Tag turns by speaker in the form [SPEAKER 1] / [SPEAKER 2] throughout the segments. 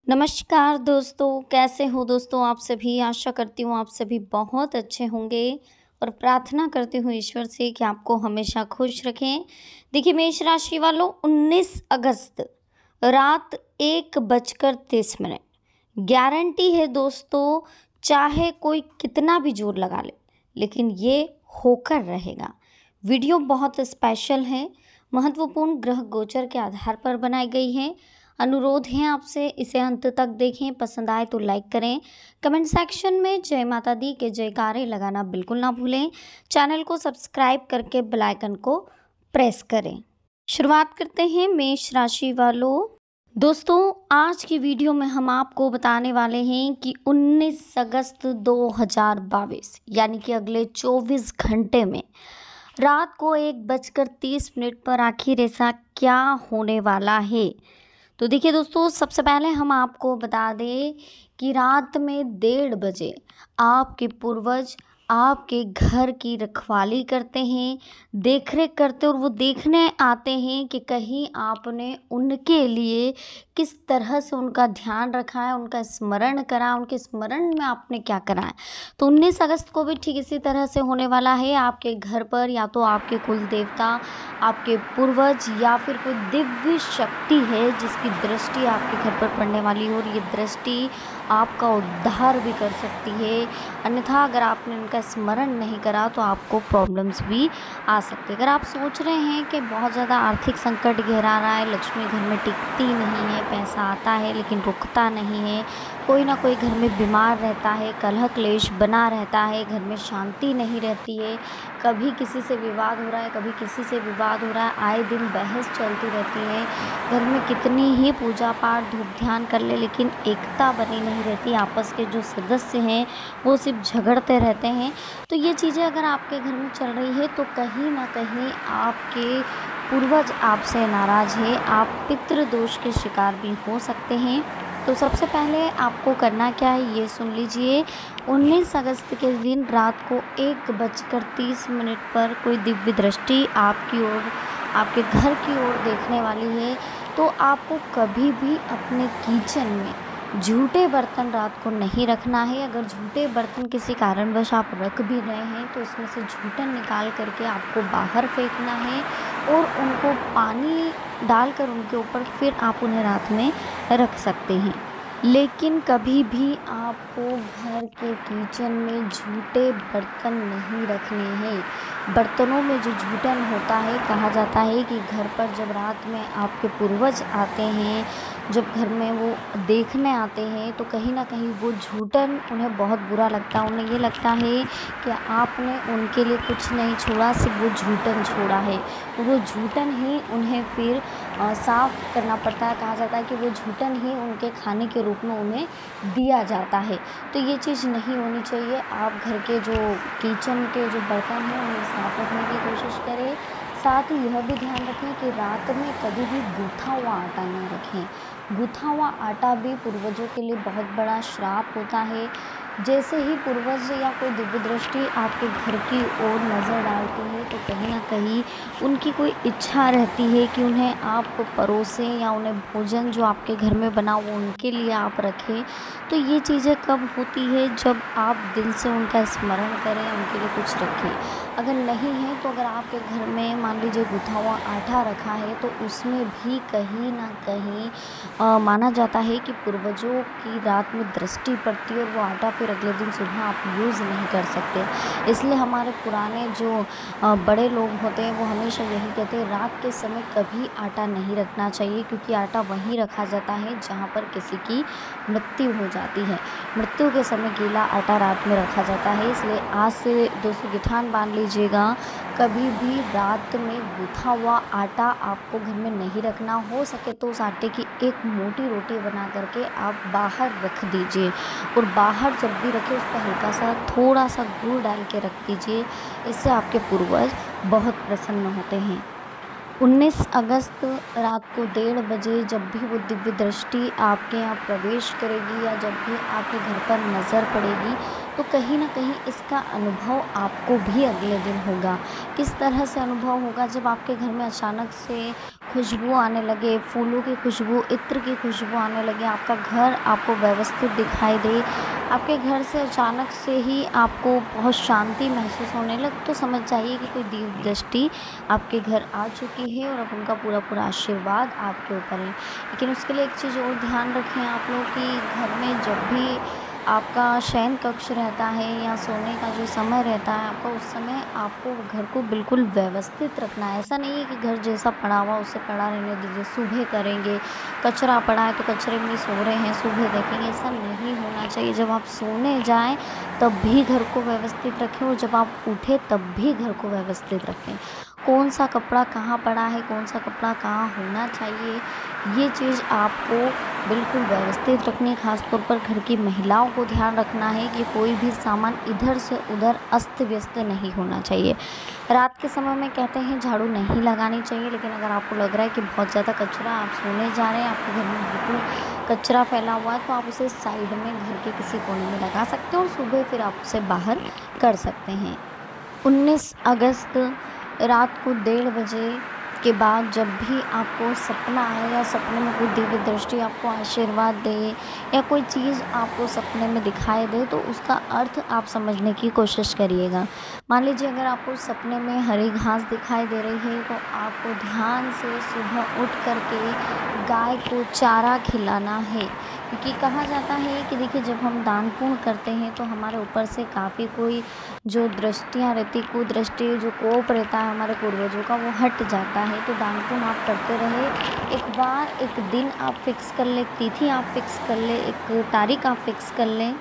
[SPEAKER 1] नमस्कार दोस्तों, कैसे हो दोस्तों आप सभी? आशा करती हूँ आप सभी बहुत अच्छे होंगे और प्रार्थना करती हूँ ईश्वर से कि आपको हमेशा खुश रखें। देखिए मेष राशि वालों, 19 अगस्त रात 1:30 गारंटी है दोस्तों, चाहे कोई कितना भी जोर लगा ले, लेकिन ये होकर रहेगा। वीडियो बहुत स्पेशल है, महत्वपूर्ण ग्रह गोचर के आधार पर बनाई गई है। अनुरोध है आपसे इसे अंत तक देखें, पसंद आए तो लाइक करें। कमेंट सेक्शन में जय माता दी के जयकारे लगाना बिल्कुल ना भूलें। चैनल को सब्सक्राइब करके बेल आइकन को प्रेस करें। शुरुआत करते हैं मेष राशि वालों। दोस्तों आज की वीडियो में हम आपको बताने वाले हैं कि 19 अगस्त 2022 यानी कि अगले 24 घंटे में रात को 1:30 पर आखिर ऐसा क्या होने वाला है। तो देखिए दोस्तों, सबसे पहले हम आपको बता दें कि रात में 1:30 आपके पूर्वज आपके घर की रखवाली करते हैं, देख-रेख करते हैं और वो देखने आते हैं कि कहीं आपने उनके लिए किस तरह से उनका ध्यान रखा है, उनका स्मरण करा, उनके स्मरण में आपने क्या करा है। तो 19 अगस्त को भी ठीक इसी तरह से होने वाला है। आपके घर पर या तो आपके कुल देवता, आपके पूर्वज या फिर कोई दिव्य शक्ति है जिसकी दृष्टि आपके घर पर पड़ने वाली हो और ये दृष्टि आपका उद्धार भी कर सकती है। अन्यथा अगर आपने उनका स्मरण नहीं करा तो आपको प्रॉब्लम्स भी आ सकती है। अगर आप सोच रहे हैं कि बहुत ज़्यादा आर्थिक संकट गहरा रहा है, लक्ष्मी घर में टिकती नहीं है, पैसा आता है लेकिन रुकता नहीं है, कोई ना कोई घर में बीमार रहता है, कलह क्लेश बना रहता है, घर में शांति नहीं रहती है, कभी किसी से विवाद हो रहा है, कभी किसी से विवाद हो रहा है, आए दिन बहस चलती रहती है, घर में कितनी ही पूजा पाठ धूप ध्यान कर ले लेकिन एकता बनी नहीं रहती, आपस के जो सदस्य हैं वो सिर्फ झगड़ते रहते हैं। तो ये चीज़ें अगर आपके घर में चल रही है तो कहीं ना कहीं आपके पूर्वज आपसे नाराज़ है, आप पितृदोष के शिकार भी हो सकते हैं। तो सबसे पहले आपको करना क्या है ये सुन लीजिए। 19 अगस्त के दिन रात को 1:30 पर कोई दिव्य दृष्टि आपकी ओर, आपके घर की ओर देखने वाली है। तो आपको कभी भी अपने किचन में झूठे बर्तन रात को नहीं रखना है। अगर झूठे बर्तन किसी कारणवश आप रख भी रहे हैं तो उसमें से झूठन निकाल करके आपको बाहर फेंकना है और उनको पानी डालकर उनके ऊपर फिर आप उन्हें रात में रख सकते हैं। लेकिन कभी भी आपको घर के किचन में झूठे बर्तन नहीं रखने हैं। बर्तनों में जो झूठन होता है, कहा जाता है कि घर पर जब रात में आपके पूर्वज आते हैं, जब घर में वो देखने आते हैं तो कहीं ना कहीं वो झूठन उन्हें बहुत बुरा लगता है। उन्हें ये लगता है कि आपने उनके लिए कुछ नहीं छोड़ा, सिर्फ वो झूठन छोड़ा है। वो झूठन ही उन्हें फिर साफ़ करना पड़ता है। कहा जाता है कि वो झूठन ही उनके खाने के रूप में उन्हें दिया जाता है। तो ये चीज़ नहीं होनी चाहिए। आप घर के जो किचन के जो बर्तन हैं उन्हें साफ़ रखने की कोशिश करें। साथ ही यह भी ध्यान रखें कि रात में कभी भी गूँथा हुआ आटा न रखें। गूँथा हुआ आटा भी पूर्वजों के लिए बहुत बड़ा श्राप होता है। जैसे ही पूर्वज या कोई दिव्य दृष्टि आपके घर की ओर नज़र डालती है तो कहीं ना कहीं उनकी कोई इच्छा रहती है कि उन्हें आप परोसें या उन्हें भोजन जो आपके घर में बना वो उनके लिए आप रखें। तो ये चीज़ें कब होती है, जब आप दिल से उनका स्मरण करें, उनके लिए कुछ रखें। अगर नहीं है तो अगर आपके घर में मान लीजिए गूँथा हुआ आटा रखा है तो उसमें भी कहीं ना कहीं माना जाता है कि पूर्वजों की रात में दृष्टि पड़ती है और वो आटा फिर अगले दिन सुबह आप यूज़ नहीं कर सकते। इसलिए हमारे पुराने जो बड़े लोग होते हैं वो हमेशा यही कहते हैं रात के समय कभी आटा नहीं रखना चाहिए, क्योंकि आटा वहीं रखा जाता है जहाँ पर किसी की मृत्यु हो जाती है। मृत्यु के समय गीला आटा रात में रखा जाता है। इसलिए आज से दोस्तों गिठान बांध लीजिएगा, कभी भी रात में गूँथा हुआ आटा आपको घर में नहीं रखना। हो सके तो उस आटे की एक मोटी रोटी बना करके आप बाहर रख दीजिए और बाहर जब भी रखें उस पर हल्का सा थोड़ा सा गुड़ डाल के रख दीजिए। इससे आपके पूर्वज बहुत प्रसन्न होते हैं। 19 अगस्त रात को 1:30 जब भी वो दिव्य दृष्टि आपके यहाँ प्रवेश करेगी या जब भी आपके घर पर नज़र पड़ेगी तो कहीं ना कहीं इसका अनुभव आपको भी अगले दिन होगा। किस तरह से अनुभव होगा, जब आपके घर में अचानक से खुशबू आने लगे, फूलों की खुशबू, इत्र की खुशबू आने लगे, आपका घर आपको व्यवस्थित दिखाई दे, आपके घर से अचानक से ही आपको बहुत शांति महसूस होने लगे, तो समझ जाइए कि कोई दिव्य दृष्टि आपके घर आ चुकी है और अब उनका पूरा पूरा आशीर्वाद आपके ऊपर है। लेकिन उसके लिए एक चीज़ और ध्यान रखें आप लोग कि घर में जब भी आपका शयन कक्ष रहता है या सोने का जो समय रहता है आपका, उस समय आपको घर को बिल्कुल व्यवस्थित रखना है। ऐसा नहीं है कि घर जैसा पड़ा हुआ उसे पड़ा रहने दीजिए, सुबह करेंगे, कचरा पड़ा है तो कचरे में सो रहे हैं, सुबह देखेंगे, ऐसा नहीं होना चाहिए। जब आप सोने जाएं तब भी घर को व्यवस्थित रखें और जब आप उठें तब भी घर को व्यवस्थित रखें। कौन सा कपड़ा कहाँ पड़ा है, कौन सा कपड़ा कहाँ होना चाहिए, ये चीज़ आपको बिल्कुल व्यवस्थित रखनी है। ख़ास तौर पर घर की महिलाओं को ध्यान रखना है कि कोई भी सामान इधर से उधर अस्त व्यस्त नहीं होना चाहिए। रात के समय में कहते हैं झाड़ू नहीं लगानी चाहिए, लेकिन अगर आपको लग रहा है कि बहुत ज़्यादा कचरा, आप सोने जा रहे हैं, आपके घर में बिल्कुल कचरा फैला हुआ है, तो आप उसे साइड में घर के किसी कोने में लगा सकते हो और सुबह फिर आप उसे बाहर कर सकते हैं। 19 अगस्त रात को 1:30 बजे के बाद जब भी आपको सपना आए या सपने में कोई दिव्य दृष्टि आपको आशीर्वाद दे या कोई चीज़ आपको सपने में दिखाई दे, तो उसका अर्थ आप समझने की कोशिश करिएगा। मान लीजिए अगर आपको सपने में हरी घास दिखाई दे रही है तो आपको ध्यान से सुबह उठ करके गाय को चारा खिलाना है, क्योंकि कहा जाता है कि देखिए जब हम दान पुण्य करते हैं तो हमारे ऊपर से काफ़ी कोई जो दृष्टियाँ रहती, कुदृष्टि, जो कोप रहता है हमारे पूर्वजों का, वो हट जाता है। तो दान पुण्य आप करते रहे। एक बार एक दिन आप फिक्स कर लें, एक तिथि आप फिक्स कर लें, एक तारीख आप फिक्स कर लें,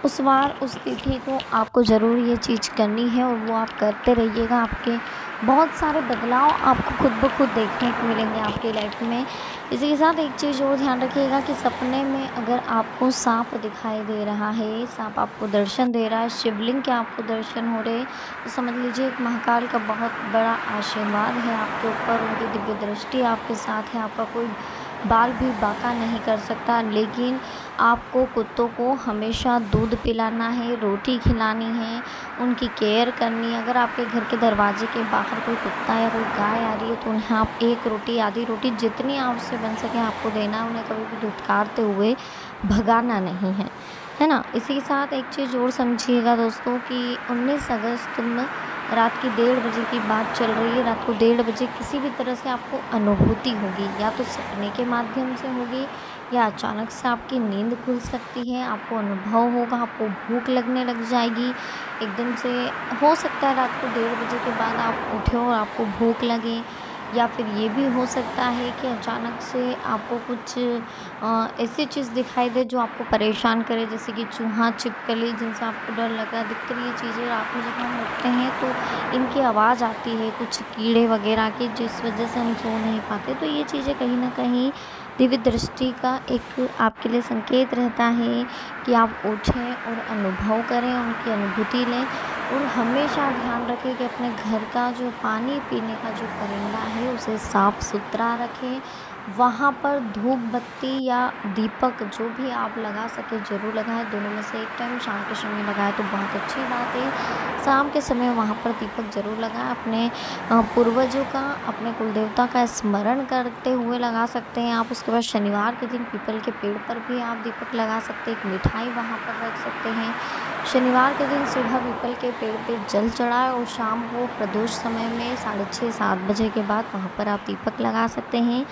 [SPEAKER 1] उस बार उस तिथि को आपको ज़रूर ये चीज़ करनी है और वो आप करते रहिएगा। आपके बहुत सारे बदलाव आपको खुद ब खुद देखने को मिलेंगे आपकी लाइफ में। इसी के साथ एक चीज़ और ध्यान रखिएगा कि सपने में अगर आपको सांप दिखाई दे रहा है, सांप आपको दर्शन दे रहा है, शिवलिंग के आपको दर्शन हो रहे, तो समझ लीजिए एक महाकाल का बहुत बड़ा आशीर्वाद है आपके ऊपर, उनकी दिव्य दृष्टि आपके साथ है। आपका कोई बाल भी बांका नहीं कर सकता। लेकिन आपको कुत्तों को हमेशा दूध पिलाना है, रोटी खिलानी है, उनकी केयर करनी है। अगर आपके घर के दरवाजे के बाहर कोई कुत्ता या कोई गाय आ रही है तो उन्हें आप एक रोटी, आधी रोटी, जितनी आपसे बन सके आपको देना है। उन्हें कभी भी धुतकारते हुए भगाना नहीं है ना। इसी के साथ एक चीज़ और समझिएगा दोस्तों कि 19 अगस्त में रात की 1:30 बजे की बात चल रही है। रात को 1:30 बजे किसी भी तरह से आपको अनुभूति होगी, या तो सपने के माध्यम से होगी या अचानक से आपकी नींद खुल सकती है, आपको अनुभव होगा, आपको भूख लगने लग जाएगी एकदम से। हो सकता है रात को 1:30 बजे के बाद आप उठे और आपको भूख लगे, या फिर ये भी हो सकता है कि अचानक से आपको कुछ ऐसी चीज़ दिखाई दे जो आपको परेशान करे, जैसे कि चूहा, छिपकली, जिनसे आपको डर लगा। अधिकतर ये चीज़ें रात में जब हम उठते हैं तो इनकी आवाज़ आती है, कुछ कीड़े वगैरह की, जिस वजह से हम सो नहीं पाते। तो ये चीज़ें कहीं ना कहीं दिव्य दृष्टि का एक आपके लिए संकेत रहता है कि आप उठें और अनुभव करें, उनकी अनुभूति लें। और हमेशा ध्यान रखें कि अपने घर का जो पानी पीने का जो परिंदा है उसे साफ़ सुथरा रखें। वहाँ पर धूप बत्ती या दीपक जो भी आप लगा सके ज़रूर लगाएं। दोनों में से एक टाइम शाम के समय लगाएं तो बहुत अच्छी बात है। शाम के समय वहाँ पर दीपक ज़रूर लगाएं। अपने पूर्वजों का, अपने कुलदेवता का स्मरण करते हुए लगा सकते हैं आप। उसके बाद शनिवार के दिन पीपल के पेड़ पर भी आप दीपक लगा सकते हैं। एक मिठाई वहाँ पर रख सकते हैं। शनिवार के दिन सुबह पीपल के पेड़ पे जल चढ़ाएं और शाम को प्रदोष समय में 6:30-7 बजे के बाद वहाँ पर आप दीपक लगा सकते हैं।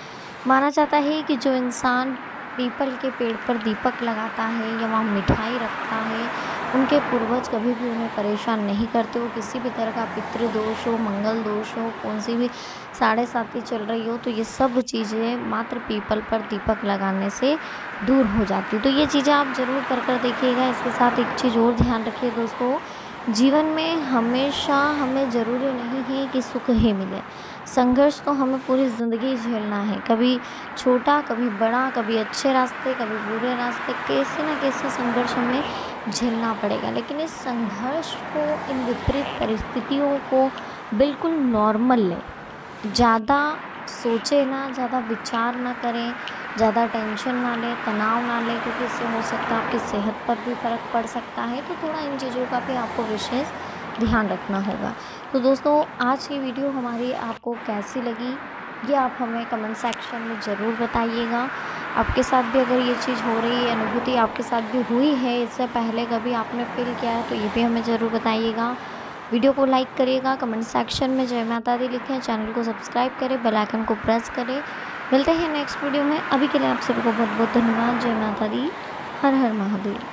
[SPEAKER 1] माना जाता है कि जो इंसान पीपल के पेड़ पर दीपक लगाता है या वहाँ मिठाई रखता है, उनके पूर्वज कभी भी उन्हें परेशान नहीं करते। वो किसी भी तरह का पितृदोष हो, मंगल दोष हो, कौन सी भी 7:30 चल रही हो, तो ये सब चीज़ें मात्र पीपल पर दीपक लगाने से दूर हो जाती। तो ये चीज़ें आप ज़रूर कर देखिएगा। इसके साथ एक चीज़ और ध्यान रखिए दोस्तों, जीवन में हमेशा हमें ज़रूरी नहीं है कि सुख ही मिले। संघर्ष तो हमें पूरी ज़िंदगी झेलना है, कभी छोटा, कभी बड़ा, कभी अच्छे रास्ते, कभी बुरे रास्ते, कैसे ना कैसे संघर्ष हमें झेलना पड़ेगा। लेकिन इस संघर्ष को, इन विपरीत परिस्थितियों को बिल्कुल नॉर्मल लें। ज़्यादा सोचे ना, ज़्यादा विचार ना करें, ज़्यादा टेंशन ना लें, तनाव ना लें, क्योंकि इससे हो सकता है आपकी सेहत पर भी फ़र्क पड़ सकता है। तो थोड़ा इन चीज़ों का भी आपको विशेष ध्यान रखना होगा। तो दोस्तों, आज की वीडियो हमारी आपको कैसी लगी? ये आप हमें कमेंट सेक्शन में ज़रूर बताइएगा। आपके साथ भी अगर ये चीज़ हो रही है, अनुभूति आपके साथ भी हुई है, इससे पहले कभी आपने फ़ील किया है, तो ये भी हमें ज़रूर बताइएगा। वीडियो को लाइक करिएगा, कमेंट सेक्शन में जय माता दी लिखें, चैनल को सब्सक्राइब करें, बेल आइकन को प्रेस करें। मिलते हैं नेक्स्ट वीडियो में। अभी के लिए आप सभी को बहुत बहुत धन्यवाद। जय माता दी। हर हर महादेव।